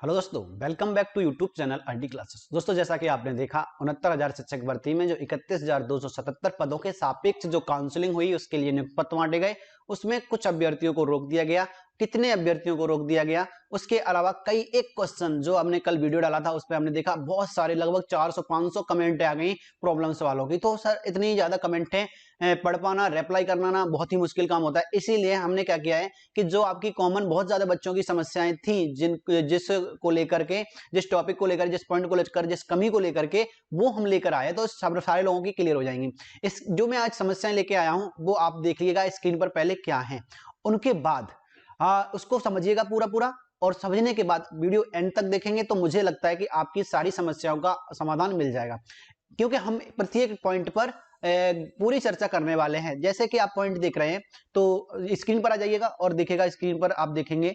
Hello दोस्तों, welcome back to YouTube channel RD classes. दोस्तों, जैसा कि आपने देखा 69,000 शिक्षक भर्ती में जो 31,277 पदों के सापेक्ष जो काउंसलिंग हुई उसके लिए नियुक्ति पत्र बांटे गए, उसमें कुछ अभ्यर्थियों को रोक दिया गया। कितने अभ्यर्थियों को रोक दिया गया, उसके अलावा कई एक क्वेश्चन जो हमने कल वीडियो डाला था उस पर हमने देखा बहुत सारे लगभग 400-500 कमेंट आ गई प्रॉब्लम्स वालों की। तो सर इतनी ज्यादा कमेंट है, पढ़ पाना रिप्लाई करना ना बहुत ही मुश्किल काम होता है। इसीलिए हमने क्या किया है कि जो आपकी कॉमन बहुत ज्यादा बच्चों की समस्याएं थी जिस को लेकर के, जिस टॉपिक को लेकर, जिस पॉइंट को लेकर, जिस कमी को लेकर के वो हम लेकर आए तो सब सारे लोगों की क्लियर हो जाएंगी। इस जो मैं आज समस्याएं लेके आया हूं वो आप देख लीजिएगा स्क्रीन पर पहले क्या है, उनके बाद उसको समझिएगा पूरा पूरा, और समझने के बाद वीडियो एंड तक देखेंगे तो मुझे लगता है कि आपकी सारी समस्याओं का समाधान मिल जाएगा, क्योंकि हम प्रत्येक पॉइंट पर पूरी चर्चा करने वाले हैं। जैसे कि आप पॉइंट देख रहे हैं तो स्क्रीन पर आ जाइएगा और दिखेगा, स्क्रीन पर आप देखेंगे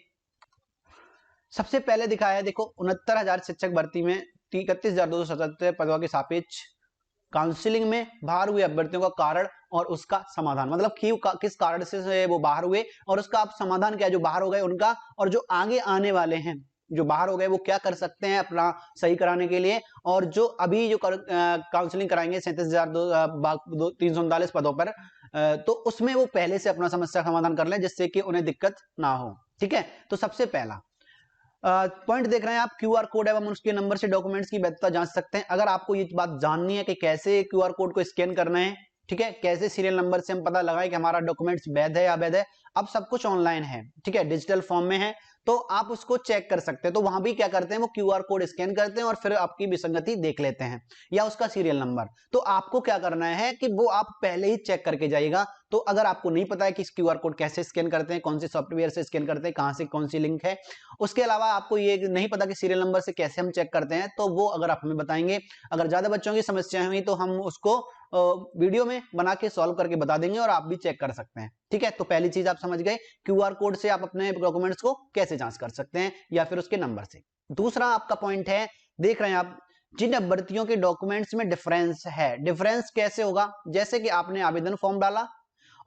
सबसे पहले दिखाया है, देखो 69,000 शिक्षक भर्ती में 31,277 पदों के सापेक्ष काउंसलिंग में बाहर हुए अभ्यर्थियों का कारण और उसका समाधान, मतलब किस कारण से वो बाहर हुए और उसका आप समाधान क्या है, जो बाहर हो गए उनका, और जो आगे आने वाले हैं जो बाहर हो गए वो क्या कर सकते हैं अपना सही कराने के लिए, और जो अभी जो काउंसलिंग कराएंगे 37,339 पदों पर, तो उसमें वो पहले से अपना समस्या समाधान कर लें जिससे कि उन्हें दिक्कत ना हो। ठीक है, तो सबसे पहला पॉइंट देख रहे हैं आप, क्यूआर कोड एवं उसके नंबर से डॉक्यूमेंट्स की वैधता जांच सकते हैं। अगर आपको ये बात जाननी है कि कैसे क्यूआर कोड को स्कैन करना है, ठीक है, कैसे सीरियल नंबर से हम पता लगाएं कि हमारा डॉक्यूमेंट्स वैध है या अवैध है, अब सब कुछ ऑनलाइन है, ठीक है, डिजिटल फॉर्म में है, तो आप उसको चेक कर सकते हैं। तो वहां भी क्या करते हैं, वो क्यूआर कोड स्कैन करते हैं और फिर आपकी विसंगति देख लेते हैं या उसका सीरियल नंबर। तो आपको क्या करना है कि वो आप पहले ही चेक करके जाइएगा। तो अगर आपको नहीं पता है कि क्यूआर कोड कैसे स्कैन करते हैं, कौन से सॉफ्टवेयर से स्कैन करते हैं, कहां से कौन सी लिंक है, उसके अलावा आपको ये नहीं पता कि सीरियल नंबर से कैसे हम चेक करते हैं, तो वो अगर आप हमें बताएंगे, अगर ज्यादा बच्चों की समस्याएं हुई तो हम उसको वीडियो में बना के सॉल्व करके बता देंगे और आप भी चेक कर सकते हैं। ठीक है, तो पहली चीज आप समझ गए क्यूआर कोड से आप अपने डॉक्यूमेंट्स को कैसे जांच कर सकते हैं या फिर उसके नंबर से। दूसरा आपका पॉइंट है, देख रहे हैं आप, जिन अभ्यर्थियों के डॉक्यूमेंट्स में डिफरेंस है, डिफरेंस कैसे होगा, जैसे कि आपने आवेदन फॉर्म डाला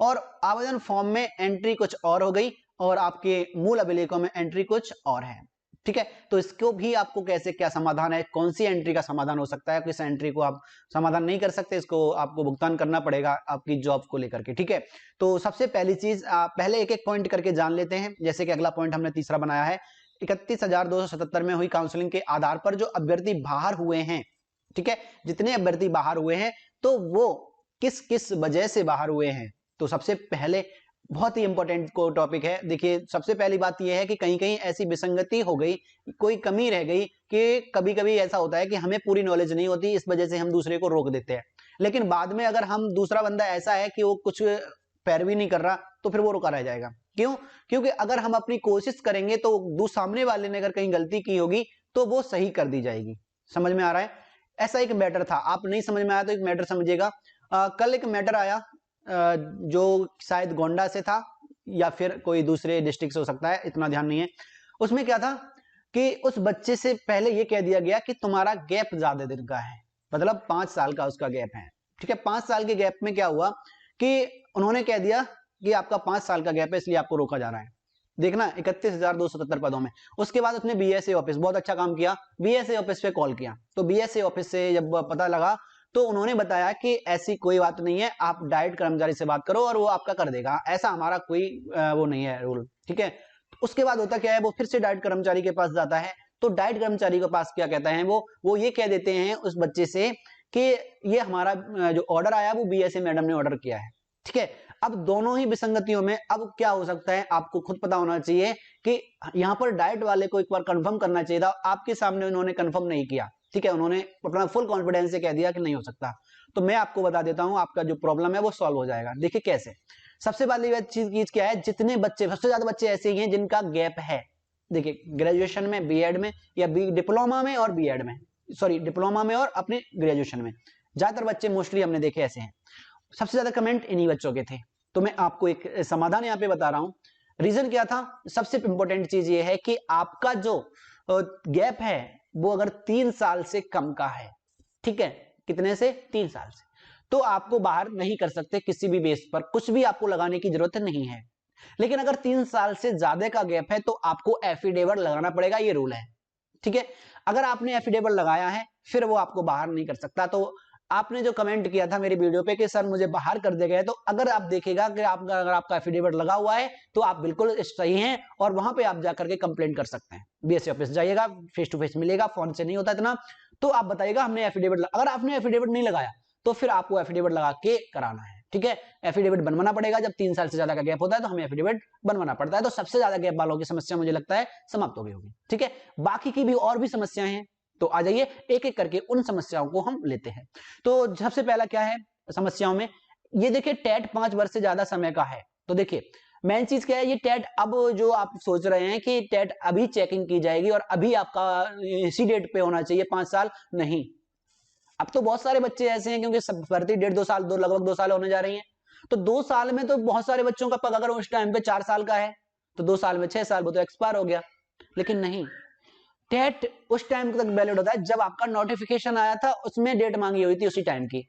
और आवेदन फॉर्म में एंट्री कुछ और हो गई और आपके मूल अभिलेखों में एंट्री कुछ और है। ठीक है, तो इसको भी आपको कैसे क्या समाधान है, कौन सी एंट्री का समाधान हो सकता है, किस एंट्री को आप समाधान नहीं कर सकते, इसको आपको भुगतान करना पड़ेगा आपकी जॉब को लेकर के। ठीक है, तो सबसे पहली चीज पहले एक एक पॉइंट करके जान लेते हैं। जैसे कि अगला पॉइंट हमने तीसरा बनाया है, 31,277 में हुई काउंसलिंग के आधार पर जो अभ्यर्थी बाहर हुए हैं, ठीक है, जितने अभ्यर्थी बाहर हुए हैं तो वो किस किस वजह से बाहर हुए हैं। तो सबसे पहले बहुत ही इंपॉर्टेंट को टॉपिक है, देखिए सबसे पहली बात यह है कि कहीं कहीं ऐसी विसंगति हो गई, कोई कमी रह गई, कि कभी कभी ऐसा होता है कि हमें पूरी नॉलेज नहीं होती, इस वजह से हम दूसरे को रोक देते हैं, लेकिन बाद में अगर हम दूसरा बंदा ऐसा है कि वो कुछ पैरवी नहीं कर रहा तो फिर वो रुका रह जाएगा। क्यों? क्योंकि अगर हम अपनी कोशिश करेंगे तो सामने वाले ने अगर कहीं गलती की होगी तो वो सही कर दी जाएगी। समझ में आ रहा है? ऐसा एक मैटर था, आप नहीं समझ में आया तो एक मैटर समझिएगा। कल एक मैटर आया जो शायद गोंडा से था या फिर कोई दूसरे डिस्ट्रिक्ट से हो सकता है, इतना ध्यान नहीं है। उसमें क्या था कि उस बच्चे से पहले ये कह दिया गया कि तुम्हारा गैप ज्यादा दिन का है, मतलब 5 साल का उसका गैप है। ठीक है, 5 साल के गैप में क्या हुआ कि उन्होंने कह दिया कि आपका 5 साल का गैप है इसलिए आपको रोका जा रहा है। देखना 31,277 पदों में। उसके बाद उसने बीएसए ऑफिस, बहुत अच्छा काम किया, बीएसए ऑफिस पे कॉल किया, तो बीएसए ऑफिस से जब पता लगा तो उन्होंने बताया कि ऐसी कोई बात नहीं है, आप डायरेक्ट कर्मचारी से बात करो और वो आपका कर देगा, ऐसा हमारा कोई वो नहीं है रूल। ठीक है, उसके बाद होता क्या है, वो फिर से डायरेक्ट कर्मचारी के पास जाता है, तो डायरेक्ट कर्मचारी के पास क्या कहता है, वो ये कह देते हैं उस बच्चे से कि ये हमारा जो ऑर्डर आया वो बीएसए मैडम ने ऑर्डर किया है। ठीक है, अब दोनों ही विसंगतियों में अब क्या हो सकता है आपको खुद पता होना चाहिए कि यहां पर डायरेक्ट वाले को एक बार कंफर्म करना चाहिए था, आपके सामने उन्होंने कंफर्म नहीं किया। ठीक है, उन्होंने अपना फुल कॉन्फिडेंस से कह दिया कि नहीं हो सकता। तो मैं आपको बता देता हूं, आपका जो प्रॉब्लम है वो सॉल्व हो जाएगा। देखिए कैसे, सबसे पहली चीज क्या है, जितने बच्चे, सबसे ज्यादा बच्चे ऐसे ही हैं जिनका गैप है। देखिए ग्रेजुएशन में, बीएड में, या डिप्लोमा में और बीएड में, सॉरी डिप्लोमा में और अपने ग्रेजुएशन में, ज्यादातर बच्चे मोस्टली हमने देखे ऐसे हैं। सबसे ज्यादा कमेंट इन्हीं बच्चों के थे। तो मैं आपको एक समाधान यहाँ पे बता रहा हूं। रीजन क्या था, सबसे इंपॉर्टेंट चीज ये है कि आपका जो गैप है वो अगर 3 साल से कम का है, ठीक है, कितने से, 3 साल से, तो आपको बाहर नहीं कर सकते किसी भी बेस पर, कुछ भी आपको लगाने की जरूरत नहीं है। लेकिन अगर 3 साल से ज्यादा का गैप है तो आपको एफिडेविट लगाना पड़ेगा, ये रूल है। ठीक है। अगर आपने एफिडेविट लगाया है फिर वो आपको बाहर नहीं कर सकता। तो आपने जो कमेंट किया था मेरी वीडियो पे कि सर मुझे बाहर कर दिया गया है, तो अगर आप देखेगा कि आपका अगर आपका एफिडेविट लगा हुआ है तो आप बिल्कुल सही हैं और वहां पे आप जाकर के कंप्लेंट कर सकते हैं। बीएससी ऑफिस जाइएगा, फेस टू फेस मिलेगा, फोन से नहीं होता इतना। तो आप बताइएगा हमने एफिडेविट, अगर आपने एफिडेविट नहीं लगाया तो फिर आपको एफिडेविट लगा के कराना है। ठीक है, एफिडेविट बनवाना पड़ेगा। जब 3 साल से ज्यादा का गैप होता है तो हमें एफिडेविट बनवाना पड़ता है। तो सबसे ज्यादा गैप वालों की समस्या मुझे लगता है समाप्त हो गई होगी। ठीक है, बाकी की भी और भी समस्याएं हैं, तो आ जाइए एक एक करके उन समस्याओं को हम लेते हैं। तो सबसे पहला क्या है समस्याओं में, ये देखिए टेट 5 वर्ष से ज्यादा समय का है। तो देखिए मेन चीज क्या है, ये टेट अब जो आप सोच रहे हैं कि टेट अभी चेकिंग की जाएगी और अभी आपका इसी डेट पे होना चाहिए 5 साल, नहीं। अब तो बहुत सारे बच्चे ऐसे हैं क्योंकि सब भर्ती 1.5-2 साल लगभग 2 साल होने जा रही है, तो 2 साल में तो बहुत सारे बच्चों का पग अगर उस टाइम पे 4 साल का है तो 2 साल में 6 साल वो तो एक्सपायर हो गया। लेकिन नहीं, टेट उस टाइम तक वैलिड होता है जब आपका नोटिफिकेशन आया था, उसमें डेट मांगी हुई थी उसी टाइम की,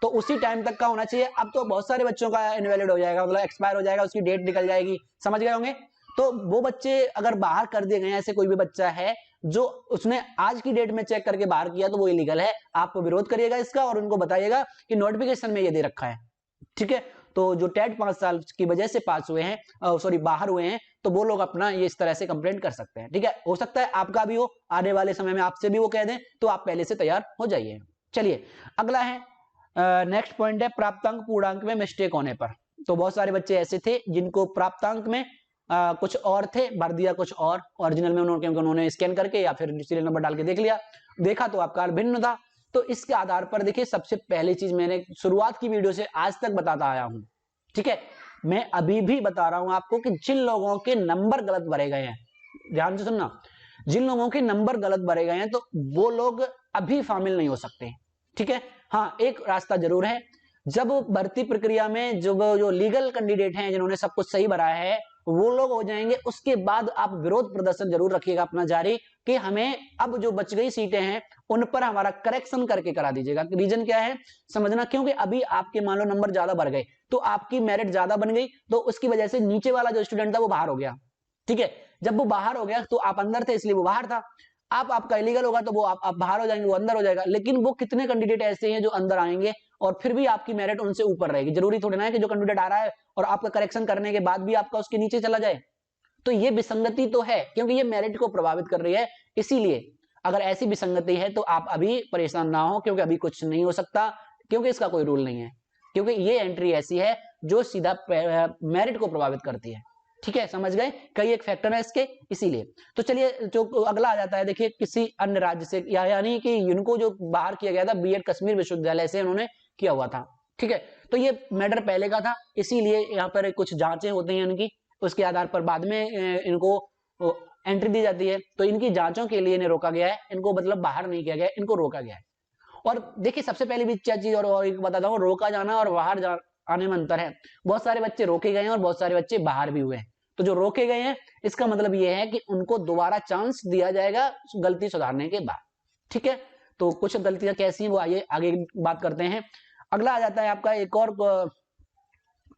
तो उसी टाइम तक का होना चाहिए। अब तो बहुत सारे बच्चों का इनवैलिड हो जाएगा, मतलब एक्सपायर हो जाएगा, उसकी डेट निकल जाएगी, समझ गए होंगे। तो वो बच्चे अगर बाहर कर दिए गए, ऐसे कोई भी बच्चा है जो उसने आज की डेट में चेक करके बाहर किया तो वो इलीगल है। आप विरोध करिएगा इसका और उनको बताइएगा कि नोटिफिकेशन में ये दे रखा है। ठीक है, तो जो टेट 5 साल की वजह से पास हुए हैं, सॉरी बाहर हुए हैं, तो वो लोग अपना ये इस तरह से कंप्लेंट कर सकते हैं। ठीक है, हो सकता है आपका भी हो, आने वाले समय में आपसे भी वो कह दें, तो आप पहले से तैयार हो जाइए। चलिए अगला है, नेक्स्ट पॉइंट है प्राप्तांक पूर्णांक में मिस्टेक होने पर। तो बहुत सारे बच्चे ऐसे थे जिनको प्राप्तांक में कुछ और थे, भर दिया कुछ और ओरिजिनल में, उन्होंने स्कैन करके या फिर सीरियल नंबर डाल के देख लिया, देखा तो आपका भिन्न था। तो इसके आधार पर देखिए सबसे पहली चीज मैंने शुरुआत की वीडियो से आज तक बताता आया हूं, ठीक है, मैं अभी भी बता रहा हूं आपको कि जिन लोगों के नंबर गलत भरे गए हैं, ध्यान से सुनना, जिन लोगों के नंबर गलत भरे गए हैं तो वो लोग अभी शामिल नहीं हो सकते। ठीक है, हाँ एक रास्ता जरूर है, जब भर्ती प्रक्रिया में जो लीगल कैंडिडेट हैं जिन्होंने सब कुछ सही भरा है वो लोग हो जाएंगे, उसके बाद आप विरोध प्रदर्शन जरूर रखिएगा अपना जारी कि हमें अब जो बच गई सीटें हैं उन पर हमारा करेक्शन करके करा दीजिएगा। रीजन क्या है समझना, क्योंकि अभी आपके मान लो नंबर ज्यादा बढ़ गए तो आपकी मेरिट ज्यादा बन गई, तो उसकी वजह से नीचे वाला जो स्टूडेंट था वो बाहर हो गया। ठीक है, जब वो बाहर हो गया तो आप अंदर थे इसलिए वो बाहर था, आपका इलीगल होगा तो वो आप बाहर हो जाएंगे, वो अंदर हो जाएगा। लेकिन वो कितने कैंडिडेट ऐसे हैं जो अंदर आएंगे और फिर भी आपकी मेरिट उनसे ऊपर रहेगी। जरूरी थोड़ी ना है कि जो कैंडिडेट आ रहा है और आपका करेक्शन करने के बाद भी आपका उसके नीचे चला जाए। तो ये विसंगति तो है क्योंकि ये मेरिट को प्रभावित कर रही है। इसीलिए अगर ऐसी विसंगति है तो आप अभी परेशान ना हो, क्योंकि अभी कुछ नहीं हो सकता, क्योंकि इसका कोई रूल नहीं है, क्योंकि ये एंट्री ऐसी है जो सीधा मेरिट को प्रभावित करती है। ठीक है, समझ गए, कई एक फैक्टर है इसके, इसीलिए। तो चलिए जो अगला आ जाता है, देखिए किसी अन्य राज्य से यानी कि इनको जो बाहर किया गया था बीएड कश्मीर विश्वविद्यालय से उन्होंने किया हुआ था। ठीक है, तो ये मैटर पहले का था, इसीलिए यहाँ पर कुछ जांचें होती हैं इनकी, उसके आधार पर बाद में इनको एंट्री दी जाती है। तो इनकी जांचों के लिए इन्हें रोका गया है, इनको मतलब बाहर नहीं किया गया, इनको रोका गया है। और देखिए सबसे पहले भी चीज और एक बताता हूँ, रोका जाना और बाहर आने में अंतर है। बहुत सारे बच्चे रोके गए हैं और बहुत सारे बच्चे बाहर भी हुए हैं। तो जो रोके गए हैं इसका मतलब ये है कि उनको दोबारा चांस दिया जाएगा गलती सुधारने के बाद। ठीक है, तो कुछ गलतियां कैसी हैं वो आइए आगे बात करते हैं। अगला आ जाता है आपका एक और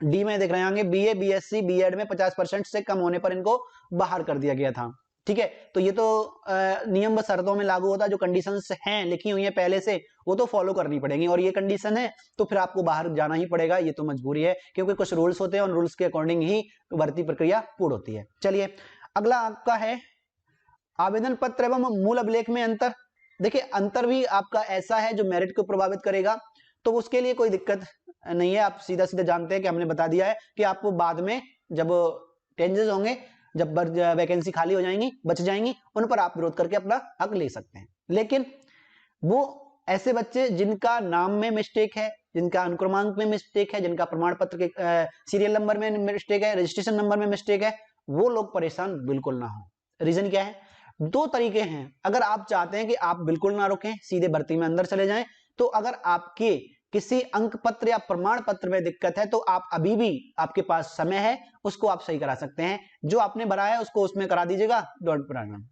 डी में देख रहे होंगे, बीए बीएससी बीएड में 50% से कम होने पर इनको बाहर कर दिया गया था। ठीक है, तो ये तो नियम व शर्तों में लागू होता है, जो कंडीशंस हैं लिखी हुई हैं पहले से वो तो फॉलो करनी पड़ेगी, और ये कंडीशन है तो फिर आपको बाहर जाना ही पड़ेगा, ये तो मजबूरी है, क्योंकि कुछ रूल्स होते हैं और रूल्स के अकॉर्डिंग ही भर्ती प्रक्रिया पूर्ण होती है। चलिए अगला आपका है आवेदन पत्र एवं मूल अभिलेख में अंतर। देखिए अंतर भी आपका ऐसा है जो मेरिट को प्रभावित करेगा, तो उसके लिए कोई दिक्कत नहीं है, आप सीधा सीधा जानते हैं कि हमने बता दिया है कि आपको बाद में जब चेंजेस होंगे, जब वैकेंसी खाली हो जाएंगी बच जाएंगी, उन पर आप विरोध करके अपना हक ले सकते हैं। लेकिन वो ऐसे बच्चे जिनका नाम में मिस्टेक है, जिनका अनुक्रमांक में मिस्टेक है, जिनका प्रमाण पत्र के सीरियल नंबर में मिस्टेक है, रजिस्ट्रेशन नंबर में मिस्टेक है, वो लोग परेशान बिल्कुल ना हो। रीजन क्या है, दो तरीके हैं। अगर आप चाहते हैं कि आप बिल्कुल ना रुकें, सीधे भर्ती में अंदर चले जाएं, तो अगर आपके किसी अंक पत्र या प्रमाण पत्र में दिक्कत है तो आप अभी भी, आपके पास समय है, उसको आप सही करा सकते हैं। जो आपने भरा है उसको उसमें करा दीजिएगा, डोंट प्रॉब्लम,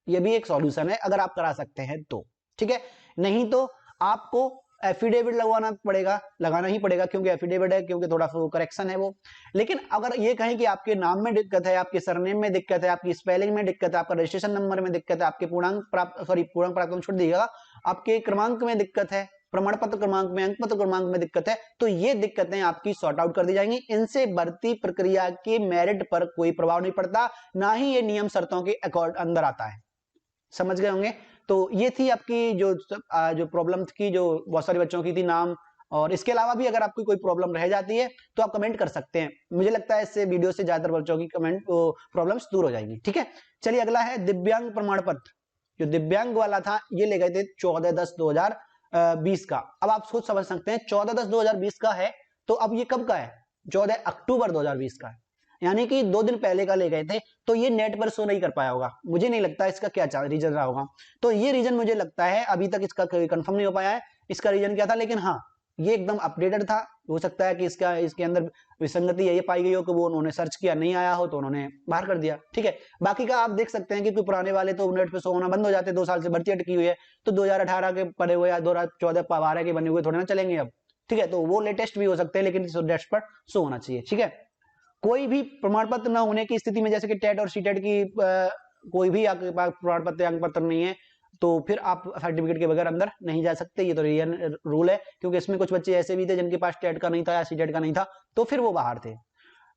ये भी एक सॉल्यूशन है अगर आप करा सकते हैं तो। ठीक है, नहीं तो आपको एफिडेविट लगाना ही पड़ेगा, क्योंकि एफिडेविट है, क्योंकि थोड़ा सा करेक्शन है वो। लेकिन अगर ये कहें कि आपके नाम में दिक्कत है, आपके सरनेम में दिक्कत है, आपकी स्पेलिंग में दिक्कत है, आपका रजिस्ट्रेशन नंबर में दिक्कत है, आपके पूर्णांक प्राप्त छोड़ दीजिएगा, आपके क्रमांक में दिक्कत है, प्रमाण पत्र क्रमांक में, अंक पत्र क्रमांक में दिक्कत है, तो ये दिक्कतें आपकी सॉर्ट आउट कर दी जाएंगी। इनसे भर्ती प्रक्रिया के मेरिट पर कोई प्रभाव नहीं पड़ता, ना ही ये नियम शर्तों के अकॉर्ड अंदर आता है। समझ गए होंगे। तो ये थी आपकी जो प्रॉब्लम की, जो बहुत सारे बच्चों की थी नाम। और इसके अलावा भी अगर आपकी कोई प्रॉब्लम रह जाती है तो आप कमेंट कर सकते हैं, मुझे लगता है इससे वीडियो से ज्यादातर बच्चों की प्रॉब्लम्स दूर हो जाएगी। ठीक है, चलिए अगला है दिव्यांग प्रमाण पत्र। जो दिव्यांग वाला था ये ले गए थे 14/10/2020 का। अब आप सोच समझ सकते हैं 14/10/2020 का है, तो अब ये कब का है? 14 अक्टूबर 2020 का है, यानी कि 2 दिन पहले का ले गए थे। तो ये नेट पर शो नहीं कर पाया होगा, मुझे नहीं लगता इसका क्या रीजन रहा होगा। तो ये रीजन मुझे लगता है अभी तक इसका कोई कंफर्म नहीं हो पाया है इसका रीजन क्या था, लेकिन हाँ ये एकदम अपडेटेड था। हो सकता है कि इसके अंदर विसंगति ये पाई गई हो कि वो उन्होंने सर्च किया नहीं आया हो तो उन्होंने बाहर कर दिया। ठीक है, बाकी का आप देख सकते हैं कि कोई पुराने वाले तो नेट पे शो होना बंद हो जाते, 2 साल से भर्ती अटकी हुई है, तो 2018 के पड़े हुए या 2014-12 के बने हुए थोड़े ना चलेंगे अब। ठीक है, तो वो लेटेस्ट भी हो सकते हैं, लेकिन डेस्क पर शो होना चाहिए। ठीक है, कोई भी प्रमाण पत्र न होने की स्थिति में, जैसे कि टेट और सीटेट की कोई भी आपके पास प्रमाण पत्र अंक पत्र नहीं है, तो फिर आप सर्टिफिकेट के बगैर अंदर नहीं जा सकते। ये तो रूल है, क्योंकि इसमें कुछ बच्चे ऐसे भी थे जिनके पास टेट का नहीं था या सीटेट का नहीं था, तो फिर वो बाहर थे।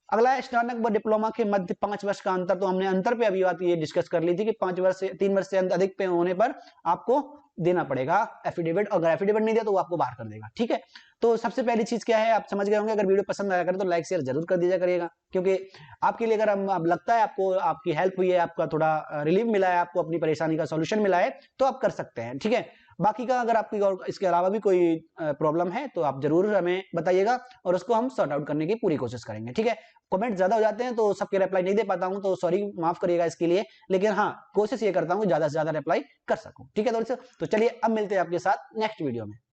अगला है स्नातक व डिप्लोमा के मध्य 5 वर्ष का अंतर। तो हमने अंतर पे अभी बात ये डिस्कस कर ली थी कि 3 वर्ष से अधिक पे होने पर आपको देना पड़ेगा एफिडेविट, अगर एफिडेविट नहीं दिया तो वो आपको बाहर कर देगा। ठीक है, तो सबसे पहली चीज क्या है, आप समझ गए होंगे। अगर वीडियो पसंद आया करे तो लाइक शेयर जरूर कर दीजिए करिएगा, क्योंकि आपके लिए अगर अब लगता है आपको आपकी हेल्प हुई है, आपका थोड़ा रिलीफ मिला है, आपको अपनी परेशानी का सोल्यूशन मिला है, तो आप कर सकते हैं। ठीक है, बाकी का अगर आपकी और इसके अलावा भी कोई प्रॉब्लम है तो आप जरूर हमें बताइएगा और उसको हम सॉर्ट आउट करने की पूरी कोशिश करेंगे। ठीक है, कमेंट ज्यादा हो जाते हैं तो सबके रिप्लाई नहीं दे पाता हूं, तो सॉरी, माफ करिएगा इसके लिए, लेकिन हाँ कोशिश ये करता हूं ज्यादा से ज्यादा रिप्लाई कर सकूं। ठीक है दोस्तों, तो चलिए अब मिलते हैं आपके साथ नेक्स्ट वीडियो में।